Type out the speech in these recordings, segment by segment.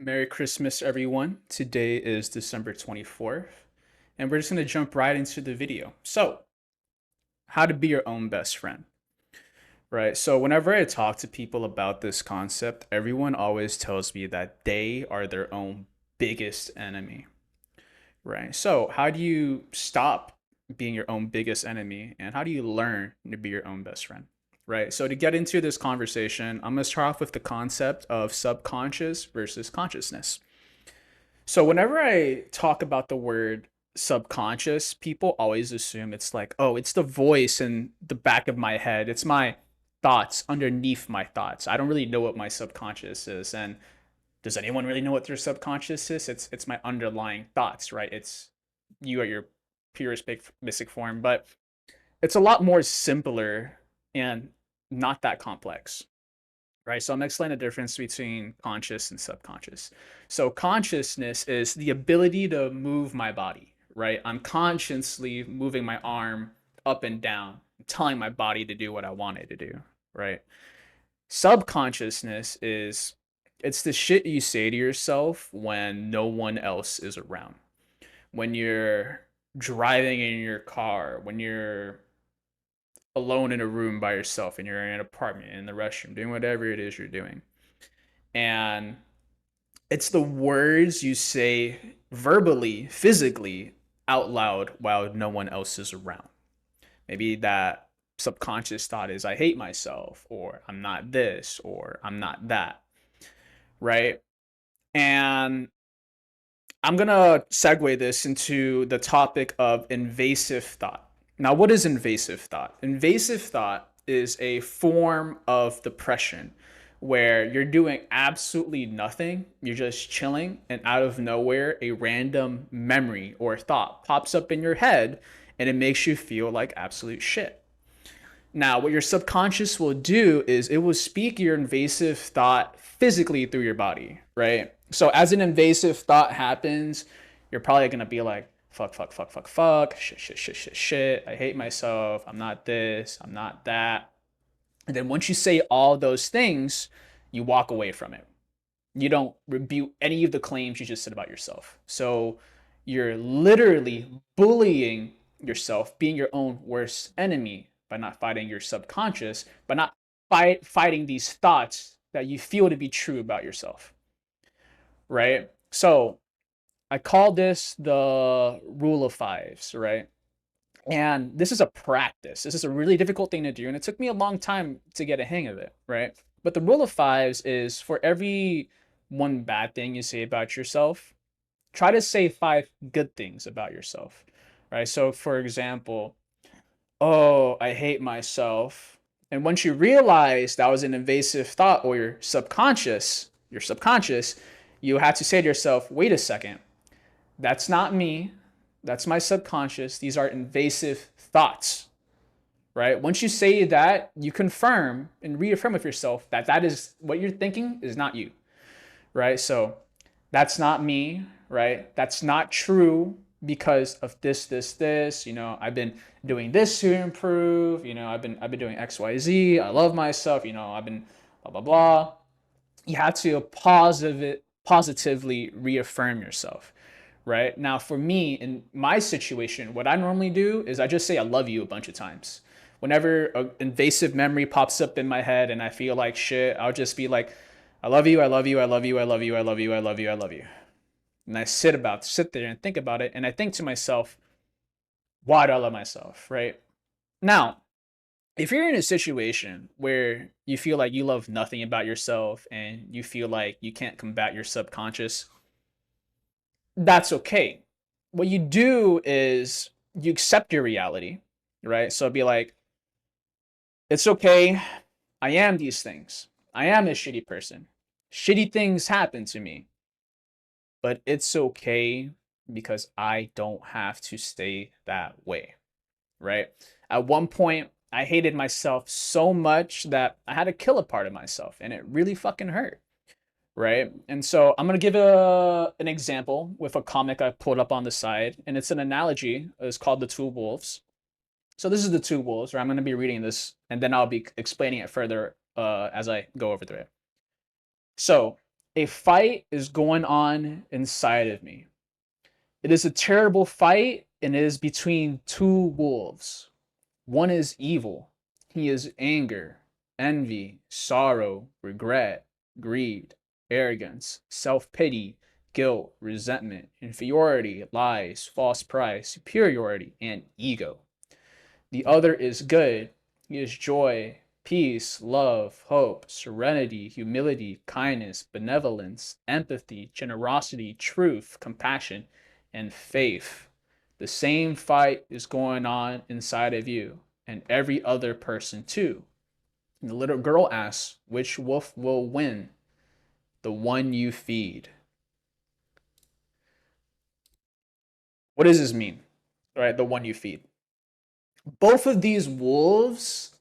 Merry Christmas, everyone. Today is December 24th, and we're just going to jump right into the video. So, how to be your own best friend, right? So, whenever I talk to people about this concept, everyone always tells me that they are their own biggest enemy, right? So, how do you stop being your own biggest enemy, and how do you learn to be your own best friend? Right. So, to get into this conversation, I'm going to start off with the concept of subconscious versus consciousness. So whenever I talk about the word subconscious, people always assume it's like, oh, it's the voice in the back of my head. It's my thoughts underneath my thoughts. I don't really know what my subconscious is. And does anyone really know what their subconscious is? It's my underlying thoughts, right? It's you at your purest basic form, but it's a lot more simpler and not that complex, right? So I'm gonna explain the difference between conscious and subconscious. So consciousness is the ability to move my body, right? I'm consciously moving my arm up and down, telling my body to do what I want it to do, right? Subconsciousness is it's the shit you say to yourself when no one else is around. When you're driving in your car, when you're alone in a room by yourself and you're in an apartment in the restroom doing whatever it is you're doing, and it's the words you say verbally, physically, out loud while no one else is around. Maybe that subconscious thought is, I hate myself, or I'm not this, or I'm not that, right? And I'm going to segue this into the topic of invasive thought. Now, what is invasive thought? Invasive thought is a form of depression where you're doing absolutely nothing, you're just chilling, and out of nowhere, a random memory or thought pops up in your head and it makes you feel like absolute shit. Now, what your subconscious will do is it will speak your invasive thought physically through your body, right? So, as an invasive thought happens, you're probably gonna be like, fuck, fuck, fuck, fuck, fuck, shit, shit, shit, shit, shit. I hate myself. I'm not this. I'm not that. And then once you say all those things, you walk away from it. You don't rebuke any of the claims you just said about yourself. So, you're literally bullying yourself, being your own worst enemy by not fighting your subconscious, by not fighting these thoughts that you feel to be true about yourself, right? So I call this the rule of fives, right? And this is a practice. This is a really difficult thing to do, and it took me a long time to get a hang of it, right? But the rule of fives is for every one bad thing you say about yourself, try to say five good things about yourself, right? So, for example, oh, I hate myself. And once you realize that was an invasive thought or your subconscious, you have to say to yourself, wait a second, that's not me. That's my subconscious. These are invasive thoughts, right? Once you say that, you confirm and reaffirm with yourself that that is what you're thinking is not you, right? So that's not me, right? That's not true because of this. I've been doing this to improve. I've been doing XYZ. I love myself. I've been blah blah blah. You have to positively reaffirm yourself, right? Now, for me, in my situation, what I normally do is I just say I love you a bunch of times. Whenever an invasive memory pops up in my head and I feel like shit, I'll just be like, I love you, I love you, I love you, I love you, I love you, I love you, I love you. And I sit there and think about it, and I think to myself, why do I love myself, right? Now, if you're in a situation where you feel like you love nothing about yourself and you feel like you can't combat your subconscious, that's okay. What you do is you accept your reality, right? So be like, it's okay. I am these things. I am a shitty person. Shitty things happen to me, but it's okay because I don't have to stay that way, right? At one point, I hated myself so much that I had to kill a part of myself, and it really fucking hurt, right? And so I'm gonna give an example with a comic I pulled up on the side, and it's an analogy. It's called The Two Wolves. So this is The Two Wolves, where I'm gonna be reading this, and then I'll be explaining it further as I go over through it. So A fight is going on inside of me. It is a terrible fight, and it is between two wolves. One is evil. He is anger, envy, sorrow, regret, greed, arrogance, self pity, guilt, resentment, inferiority, lies, false pride, superiority, and ego. The other is good. He is joy, peace, love, hope, serenity, humility, kindness, benevolence, empathy, generosity, truth, compassion, and faith. The same fight is going on inside of you and every other person too. And the little girl asks, which wolf will win? The one you feed. What does this mean? All right, the one you feed. Both of these wolves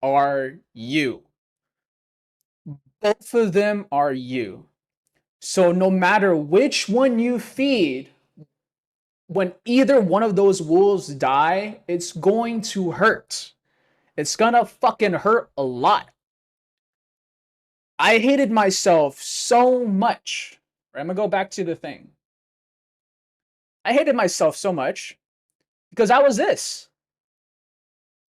are you. Both of them are you. So no matter which one you feed, when either one of those wolves die, it's going to hurt. It's gonna fucking hurt a lot. I hated myself so much. Right, I'm gonna go back to the thing. I hated myself so much because I was this.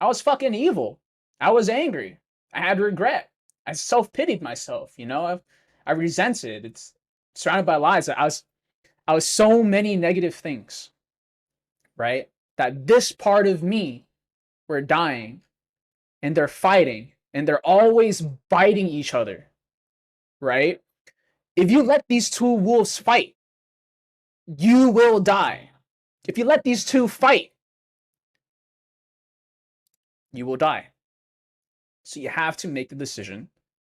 I was fucking evil. I was angry. I had regret. I self-pitied myself, you know? I resented. It's surrounded by lies. I was so many negative things, right? That this part of me were dying and they're fighting and they're always biting each other, right? If you let these two wolves fight, you will die. If you let these two fight, you will die. So you have to make the decision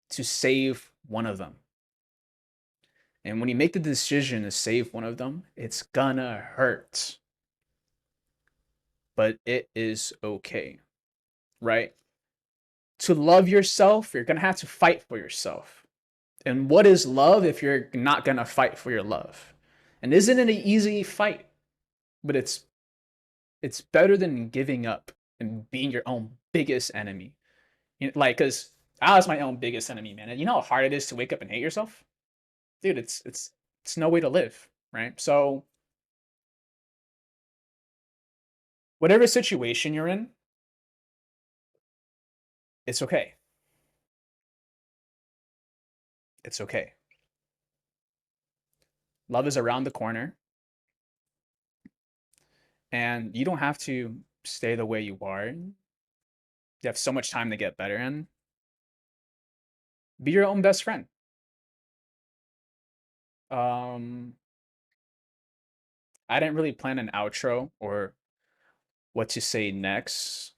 to save one of them. And when you make the decision to save one of them, it's gonna hurt. But it is okay, right? To love yourself, you're gonna have to fight for yourself. And what is love if you're not gonna fight for your love? And isn't it an easy fight? But it's better than giving up and being your own biggest enemy. You know, like, cause I was my own biggest enemy, man. And you know how hard it is to wake up and hate yourself? Dude, it's no way to live, right? So whatever situation you're in, it's okay. It's okay. Love is around the corner, and you don't have to stay the way you are. You have so much time to get better, and be your own best friend. Um, I didn't really plan an outro or what to say next.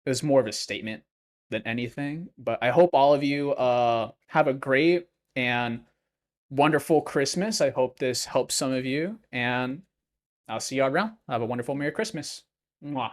It was more of a statement than anything. But I hope all of you have a great and wonderful Christmas. I hope this helps some of you, and I'll see you all around. Have a wonderful Merry Christmas. Mwah.